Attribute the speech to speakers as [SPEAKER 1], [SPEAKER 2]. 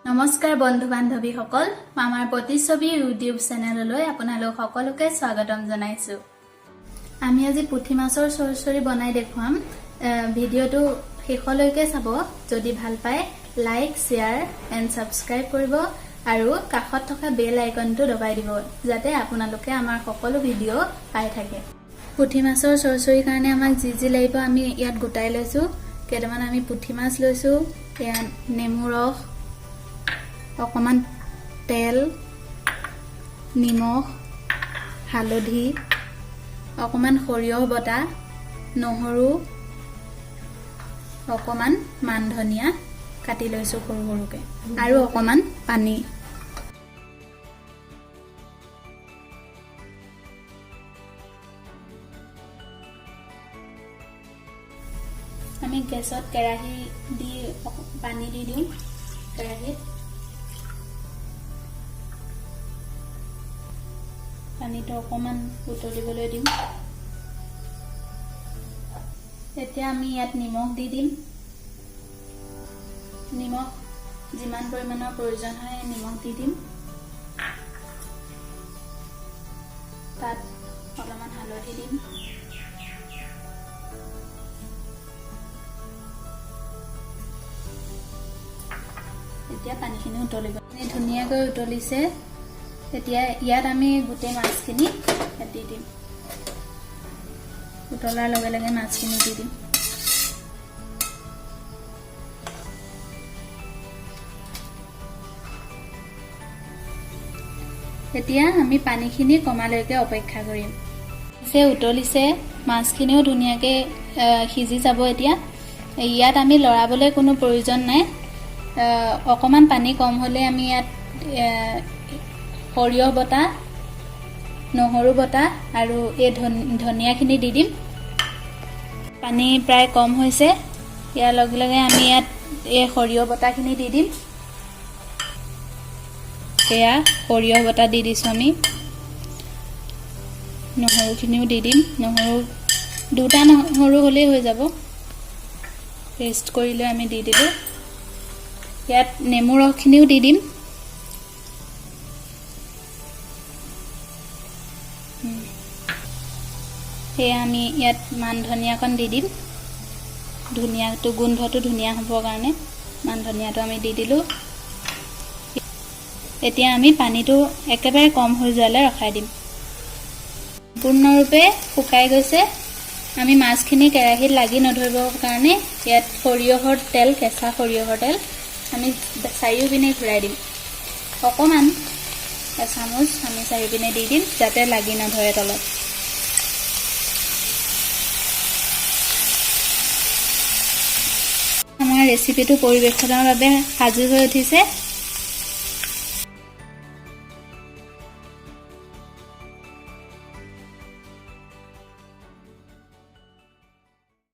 [SPEAKER 1] নমস্কাৰ বন্ধু বান্ধৱী সকল আমাৰ প্ৰতিছবি ইউটিউব চেনেললৈ আপোনালোক সকলোকে স্বাগতম জনাইছো। আমি আজি পুঠি মাছৰ চৰচৰি বনাই দেখুৱাম। ভিডিওটো শেষলৈকে চাব। যদি ভাল পায় লাইক শেয়াৰ এণ্ড সাবস্ক্ৰাইব কৰিব আৰু কাষত থকা বেল আইকনটো দবাই দিব যাতে আপোনালোকে আমাৰ সকলো ভিডিও পাই থাকে। পুঠি মাছৰ চৰচৰিৰ কাৰণে আমাক যি লাগিব আমি ইয়াত গোটাই লৈছো। কেইটামান আমি পুঠি মাছ লৈছো, নেমু ৰস, অকমান তেল, নিমখ, হালধি, অকমান সৰিয়হ বটা, নহৰু, অকমান মান ধনিয়া কাটি লৈছো সৰু সৰুকে আৰু অকমান পানী। আমি গেছত কেৰাহী দি পানী দি দিম। কেৰাহীত পানীটো অকমান উতলিবলৈ দিম। এতিয়া আমি ইয়াত নিমখ দি দিম। নিমখ যিমান পৰিমাণৰ প্ৰয়োজন হয় নিমখ দি দিম। তাত অলপমান হালধি দিম। এতিয়া পানীখিনি উতলিব। ধুনীয়াকৈ উতলিছে। এতিয়া ইয়াত আমি গোটেই মাছখিনি দি দিম। উতলাৰ লগে লগে মাছখিনি দি দিম। এতিয়া আমি পানীখিনি কমালৈকে অপেক্ষা কৰিম। উতলিছে, মাছখিনিও ধুনীয়াকৈ সিজি যাব। এতিয়া ইয়াত আমি লৰাবলৈ কোনো প্ৰয়োজন নাই। অকমান পানী কম হলে আমি ইয়াত সৰিয়হ বটা, নহৰু বটা আৰু এই ধনিয়াখিনি দি দিম। পানী প্ৰায় কম হৈছে। ইয়াৰ লগে লগে আমি ইয়াত এই সৰিয়হ বটাখিনি দি দিম। এয়া সৰিয়হ বটা দি দিছোঁ আমি। নহৰুখিনিও দি দিম। দুটা নহৰু হ'লেই হৈ যাব। পেষ্ট কৰি লৈ আমি দি দিলোঁ। ইয়াত নেমু ৰসখিনিও দি দিম। সেয়া আমি ইয়াত মান ধনিয়াকণ দি দিম। ধনিয়াটো গোন্ধটো ধুনীয়া হ'বৰ কাৰণে মান ধনিয়াটো আমি দি দিলোঁ। এতিয়া আমি পানীটো একেবাৰে কম হৈ যোৱালৈ ৰখাই দিম। সম্পূৰ্ণৰূপে শুকাই গৈছে। আমি মাছখিনি কেৰাহীত লাগি নধৰিবৰ কাৰণে ইয়াত সৰিয়হৰ তেল, কেঁচা সৰিয়হৰ তেল আমি চাৰিওপিনে ঘূৰাই দিম। অকণমান এচামুচ আমি চাৰিওপিনে দি দিম যাতে লাগি নধৰে তলত। আমাৰ ৰেচিপিটো পৰিৱেশনৰ বাবে সাজু হৈ উঠিছে।